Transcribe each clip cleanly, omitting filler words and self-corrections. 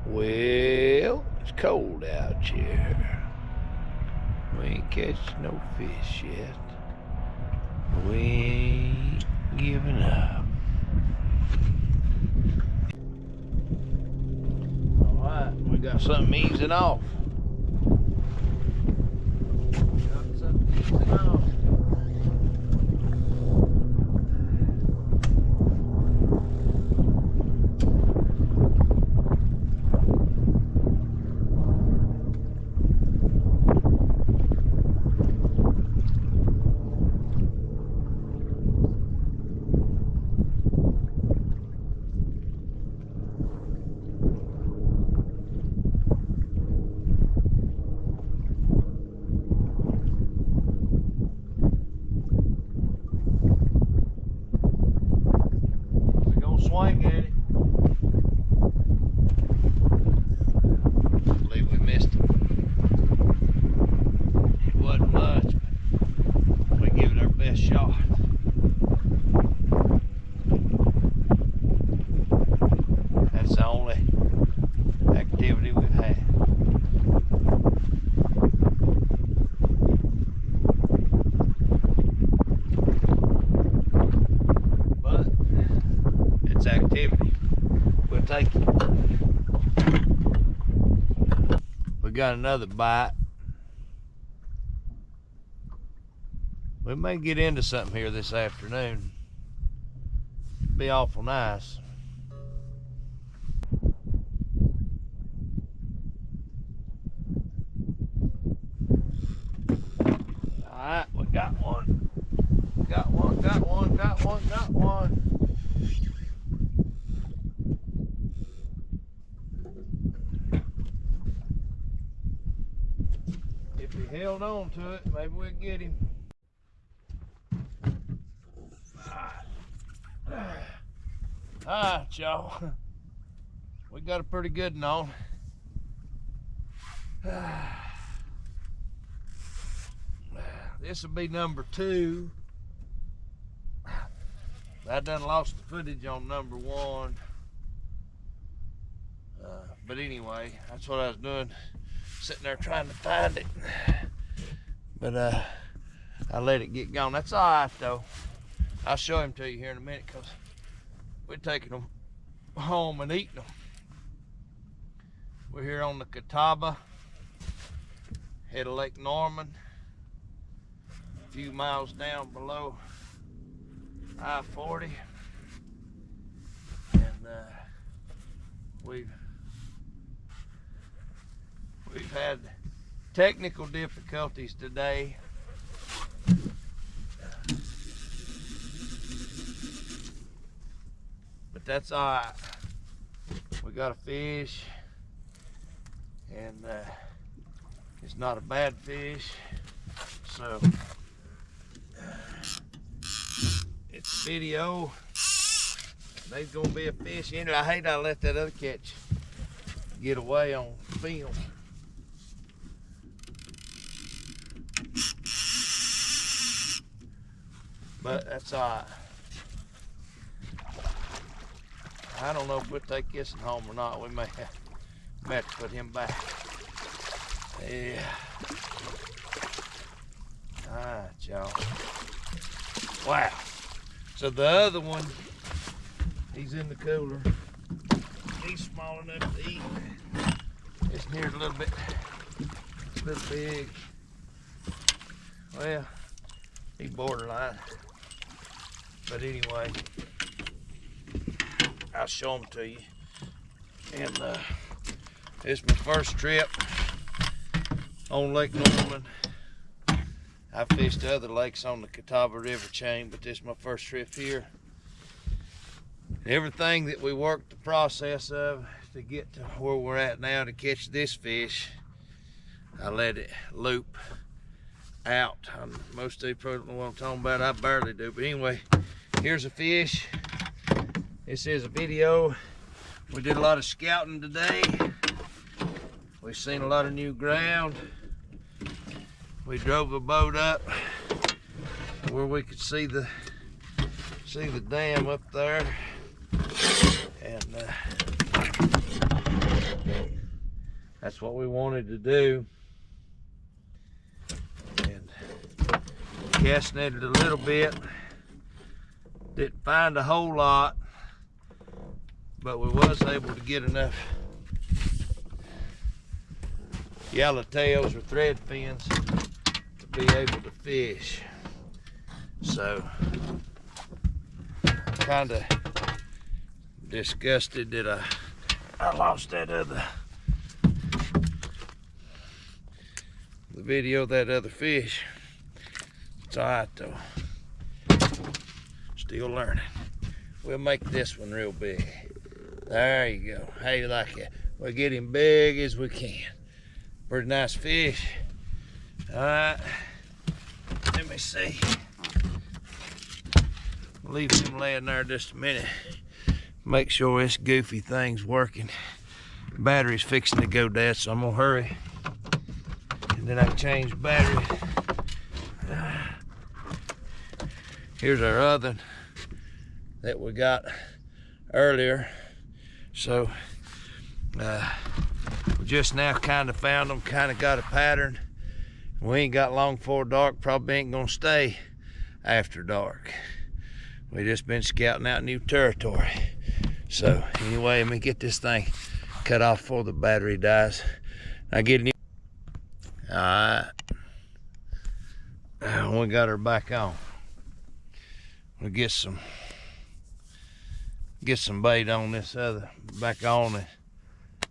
Well, it's cold out here. We ain't catching no fish yet. We ain't giving up. Alright, we got something easing off. Swing at it. I believe we missed it. It wasn't much, but we give it our best shot. That's the only activity we've had. But it's activity. We'll take it. We got another bite. We may get into something here this afternoon. Be awful nice. Alright, we got one. Got one. If he held on to it, maybe we'll get him. Alright, y'all. We got a pretty good one on. This will be number 2. I done lost the footage on number 1. But anyway, that's what I was doing, sitting there trying to find it. But I let it get gone. That's all right though. I'll show him to you here in a minute, because we're taking them home and eating them. We're here on the Catawba, head of Lake Norman, a few miles down below I-40, and we've had technical difficulties today. But that's all right. We got a fish, and it's not a bad fish, so it's a video. There's gonna be a fish in it. I hate I let that other catch get away on film. But that's all right. I don't know if we'll take this one home or not. We may have to put him back. Yeah. All right, y'all. Wow. So the other one, he's in the cooler. He's small enough to eat. This here's a little big. Well, he's borderline. But anyway, I'll show them to you. And this is my first trip on Lake Norman. I fished other lakes on the Catawba River chain, but this is my first trip here. Everything that we worked the process of to get to where we're at now to catch this fish, I let it loop out. Most of you probably don't know what I'm talking about. I barely do, but anyway, here's a fish. This is a video. We did a lot of scouting today. We've seen a lot of new ground. We drove a boat up where we could see the dam up there, and that's what we wanted to do. And casting it a little bit. Didn't find a whole lot, but we was able to get enough yellowtails or thread fins to be able to fish. So kind of disgusted that I lost that other video of that other fish. It's all right though. Still learning. We'll make this one real big. There you go. How you like it? We'll get him big as we can. Pretty nice fish. All right. Let me see. Leave him laying there just a minute. Make sure this goofy thing's working. Battery's fixing to go dead, so I'm gonna hurry. And then I can change battery. Here's our oven that we got earlier. So we just now kind of found them, kind of got a pattern. We ain't got long before dark, probably ain't gonna stay after dark. We just been scouting out new territory. So anyway, let me get this thing cut off before the battery dies. I get new. All right, we got her back on. We'll get some bait on this other back on it.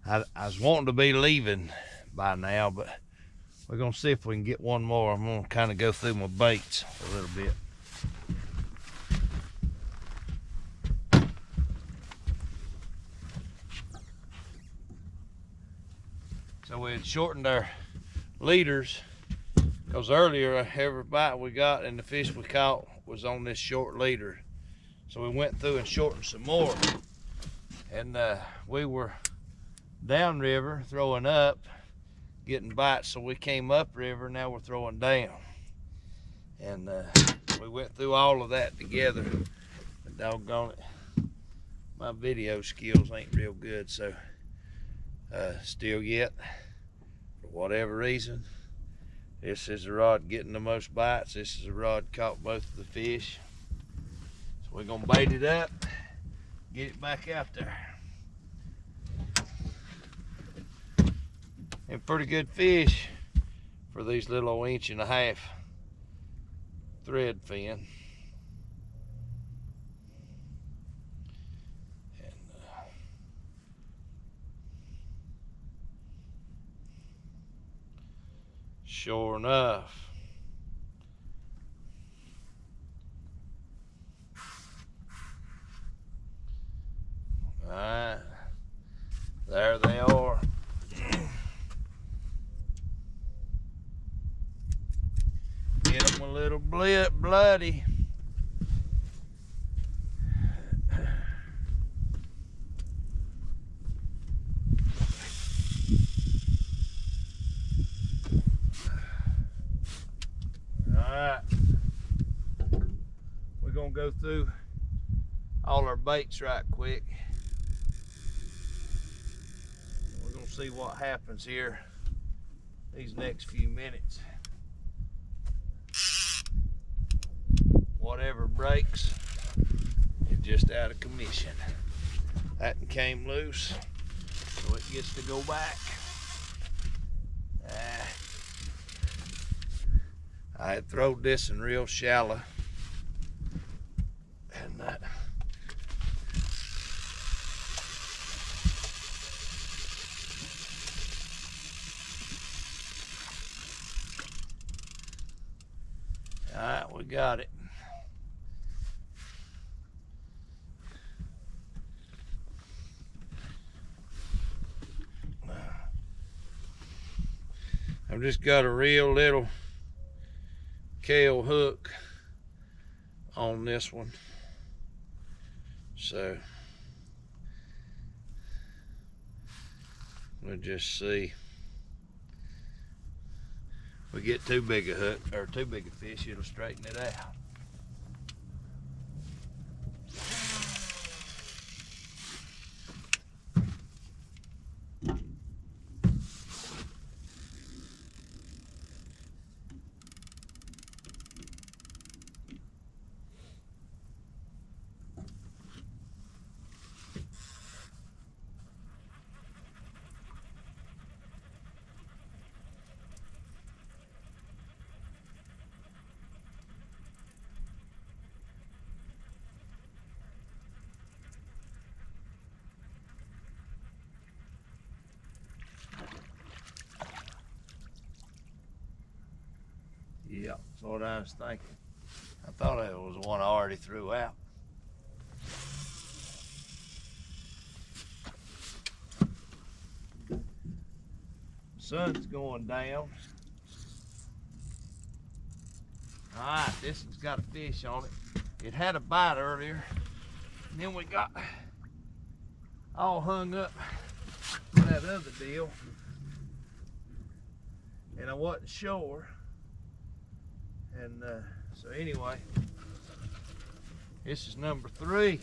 I was wanting to be leaving by now, but we're gonna see if we can get one more. I'm gonna kind of go through my baits a little bit. So we had shortened our leaders because earlier every bite we got and the fish we caught was on this short leader. So we went through and shortened some more. And we were downriver throwing up, getting bites. So we came upriver, now we're throwing down. And we went through all of that together. But doggone it, my video skills ain't real good. So still yet, for whatever reason, this is the rod getting the most bites. This is the rod caught both of the fish. So we're gonna bait it up, get it back out there. And pretty good fish for these little 1.5" thread fin. Sure enough, all right, there they are. Get them a little bloody. Alright, we're gonna go through all our baits right quick. We're gonna see what happens here these next few minutes. Whatever breaks is just out of commission. That came loose, so it gets to go back. I had throwed this in real shallow, and all right, we got it. I've just got a real little kale hook on this one, so we'll just see. If we get too big a hook or too big a fish, it'll straighten it out. what I was thinking. I thought it was one I already threw out. Sun's going down. Alright, this one's got a fish on it. It had a bite earlier. And then we got all hung up with that other deal. And I wasn't sure. And so anyway, this is number 3.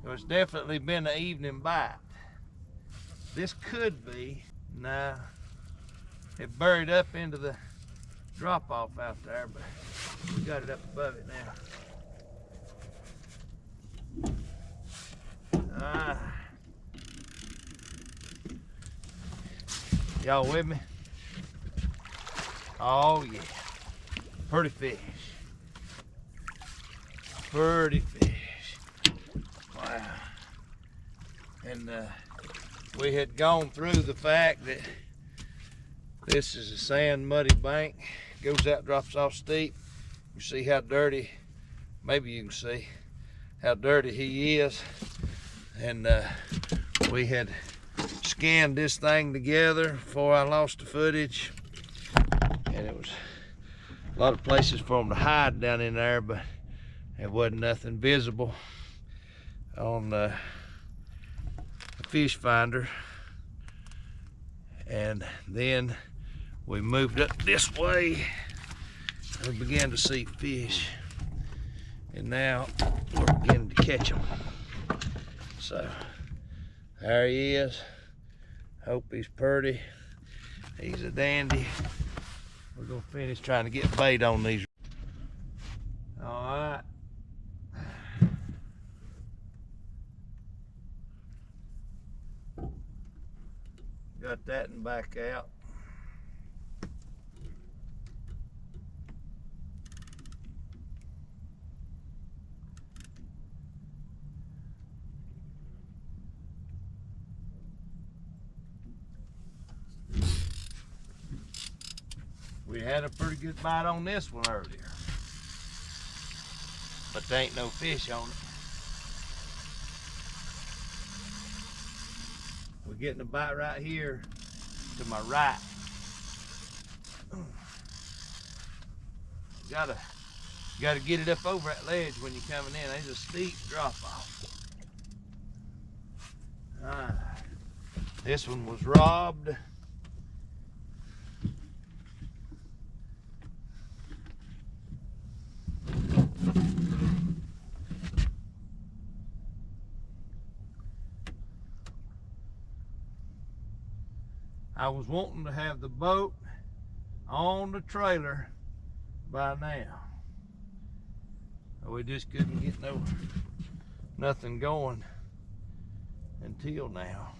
It's definitely been an evening bite. This could be, nah, it buried up into the drop off out there, but we got it up above it now. Y'all with me? Oh yeah, pretty fish. Pretty fish. Wow. And we had gone through the fact that this is a sand muddy bank. Goes out, drops off steep. You see how dirty, maybe you can see how dirty he is. And we had scanned this thing together before I lost the footage. And it was a lot of places for them to hide down in there, but there wasn't nothing visible on the fish finder. And then we moved up this way and we began to see fish, and now we're beginning to catch them. So there he is. Hope he's pretty. He's a dandy. We're gonna finish trying to get bait on these. All right. Got that and back out. We had a pretty good bite on this one earlier, but there ain't no fish on it. We're getting a bite right here to my right. Gotta get it up over that ledge when you're coming in. There's a steep drop off. This one was robbed. I was wanting to have the boat on the trailer by now. We just couldn't get nothing going until now.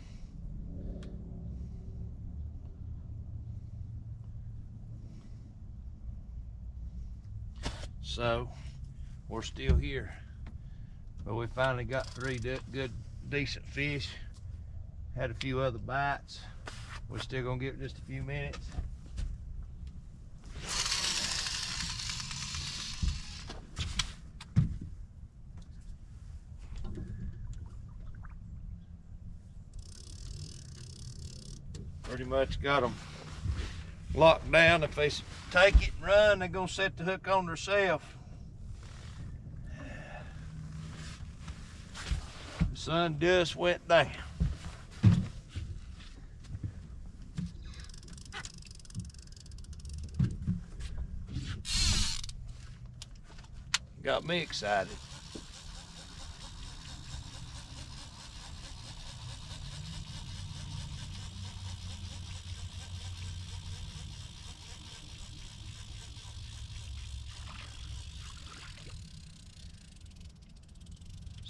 So we're still here, but we finally got 3 good decent fish. Had a few other bites. We're still gonna give it just a few minutes. Pretty much got them locked down. If they take it and run, they're gonna set the hook on themselves. The sun just went down. Got me excited.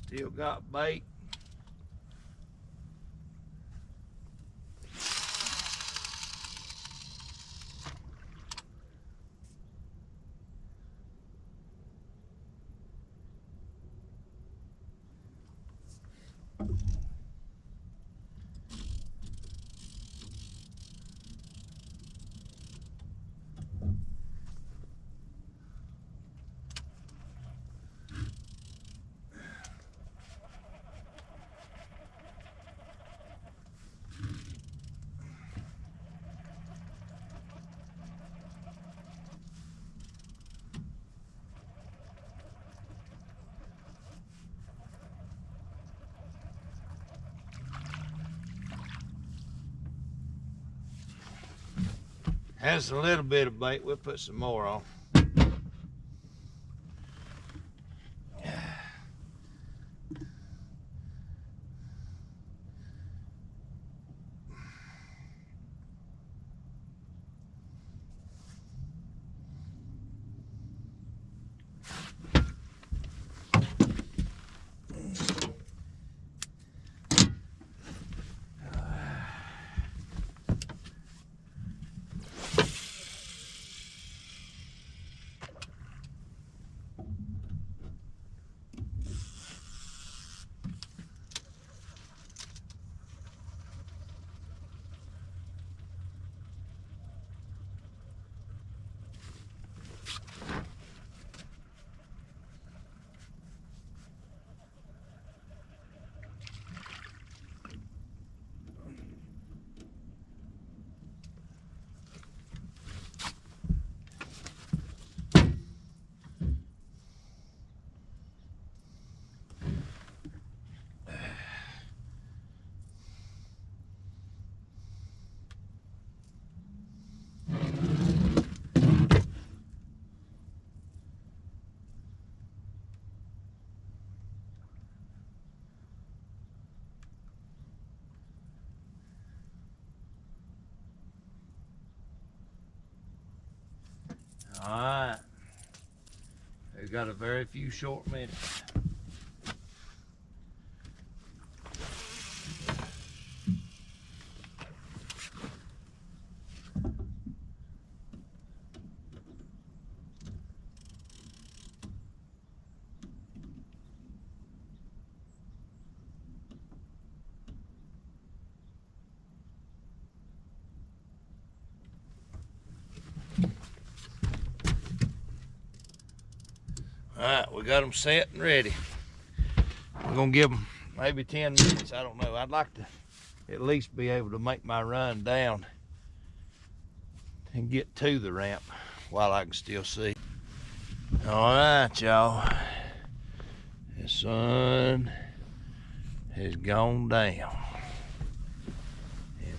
Still got bait. Has a little bit of bait. We'll put some more on. All right, we've got a very few short minutes. All right, we got them set and ready. We're gonna give them maybe 10 minutes, I don't know. I'd like to at least be able to make my run down and get to the ramp while I can still see. All right, y'all. The sun has gone down. And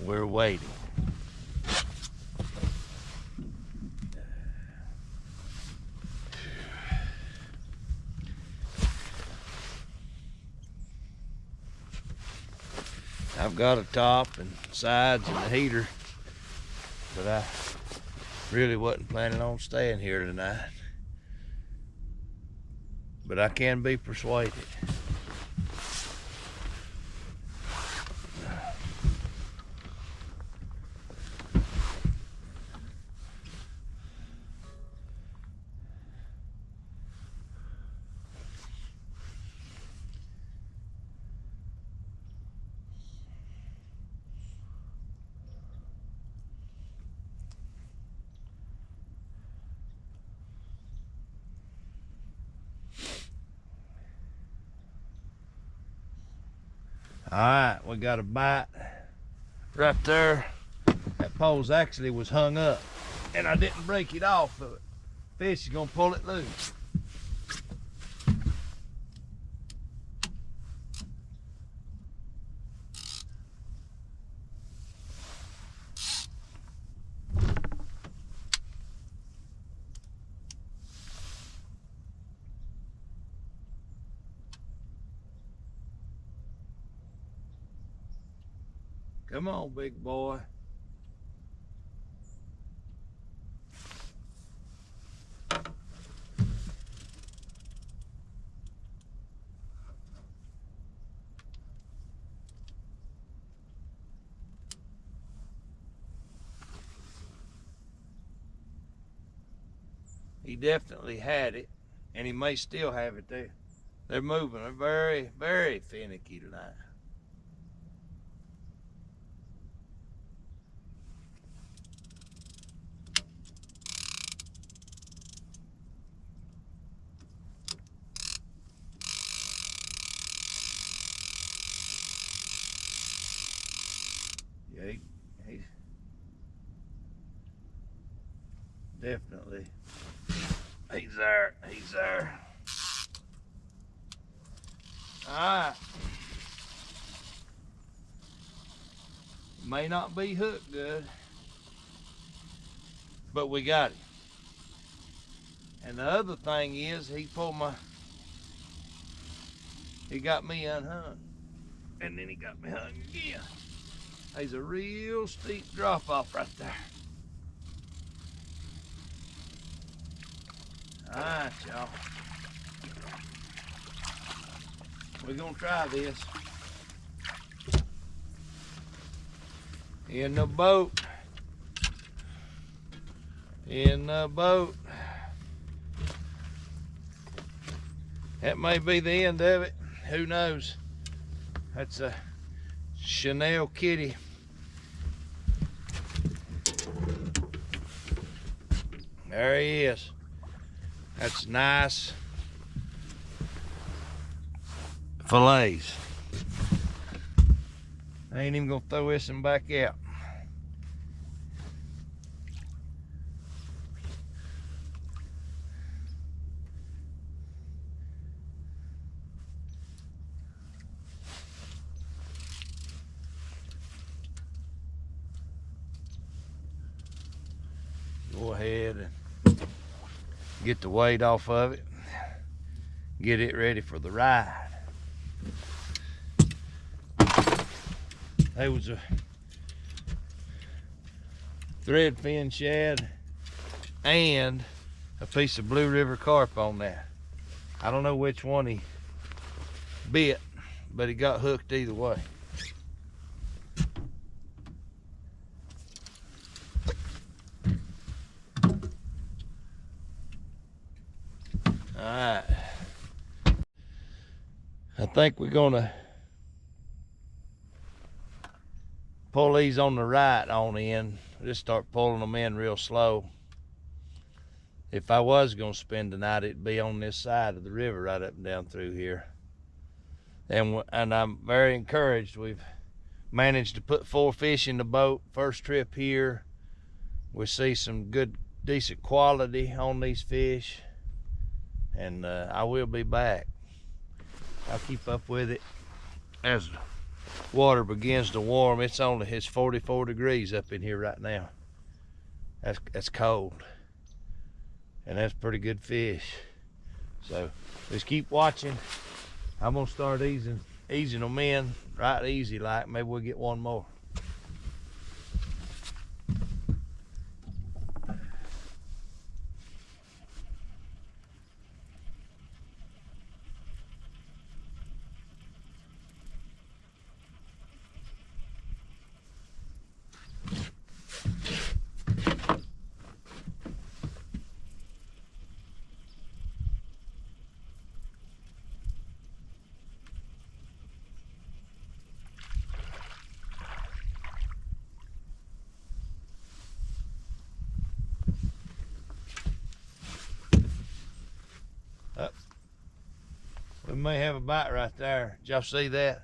we're waiting. I've got a top and sides and a heater, but I really wasn't planning on staying here tonight. But I can be persuaded. All right, we got a bite right there. That pole's actually was hung up and I didn't break it off of it. Fish is gonna pull it loose. Come on, big boy. He definitely had it, and he may still have it there. They're moving. They're very, very finicky tonight. Yeah, he's definitely, he's there, he's there. All right. May not be hooked good, but we got it. And the other thing is, he got me unhung. And then he got me hung again. There's a real steep drop off right there. All right, y'all. We're gonna try this. In the boat. In the boat. That may be the end of it. Who knows? That's a Chanel kitty. There he is. That's nice fillets. I ain't even gonna throw this one back out. Go ahead and get the weight off of it. Get it ready for the ride. There was a thread fin shad and a piece of Blue River carp on that. I don't know which one he bit, but he got hooked either way. All right, I think we're gonna pull these on the right on in. Just start pulling them in real slow. If I was gonna spend the night, it'd be on this side of the river, right up and down through here. And I'm very encouraged. We've managed to put 4 fish in the boat. First trip here. We see some good, decent quality on these fish. And I will be back. I'll keep up with it as the water begins to warm. It's 44 degrees up in here right now. That's cold, and that's pretty good fish. So just keep watching. I'm gonna start easing them in right easy, like maybe we'll get one more. We may have a bite right there. Did y'all see that?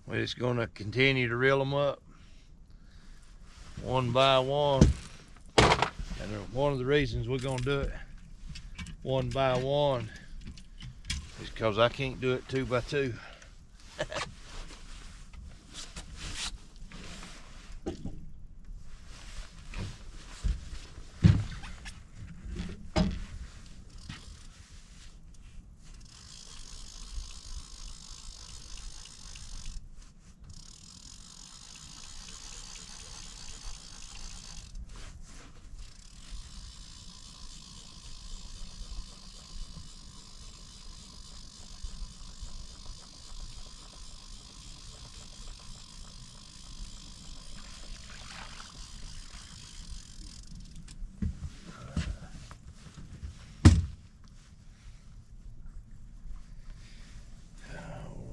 We're just gonna continue to reel them up one by one. One of the reasons we're gonna do it one by one is because I can't do it 2 by 2.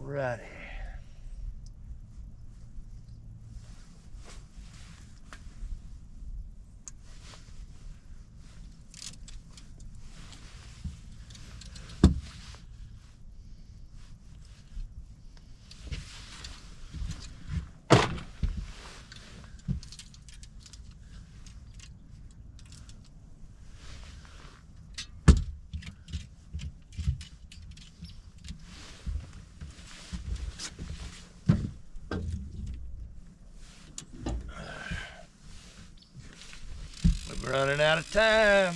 Alrighty. We're running out of time.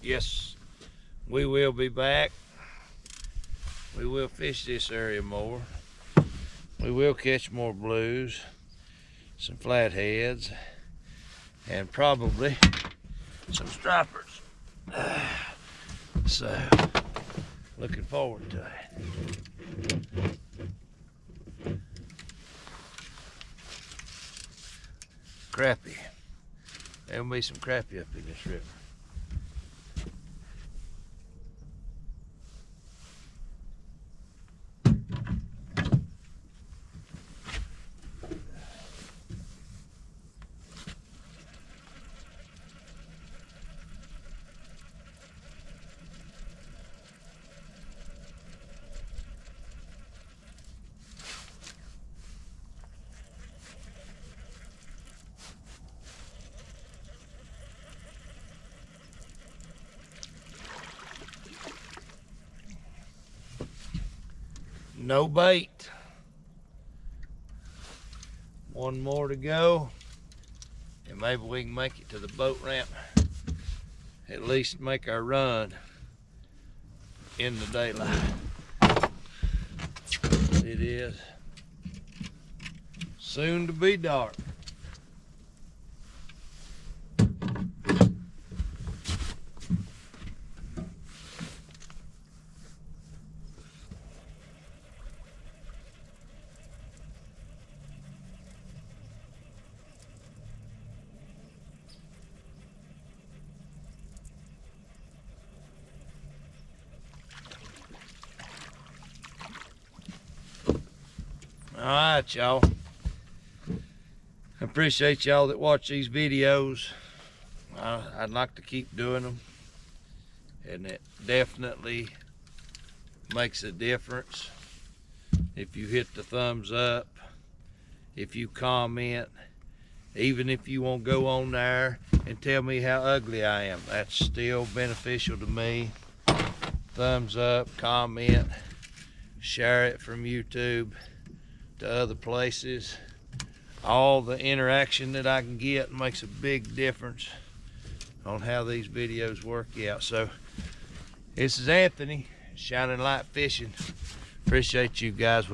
Yes, we will be back. We will fish this area more. We will catch more blues, some flatheads, and probably some stripers. So, looking forward to it. Crappie. There'll be some crappie up in this river. No bait. One more to go, and maybe we can make it to the boat ramp. At least make our run in the daylight. It is soon to be dark. All right, y'all. I appreciate y'all that watch these videos. I'd like to keep doing them, and it definitely makes a difference if you hit the thumbs up, if you comment, even if you won't go on there and tell me how ugly I am. That's still beneficial to me. Thumbs up, comment, share it from YouTube to other places. All the interaction that I can get makes a big difference on how these videos work out. So this is Anthony, Shining Light Fishing. Appreciate you guys.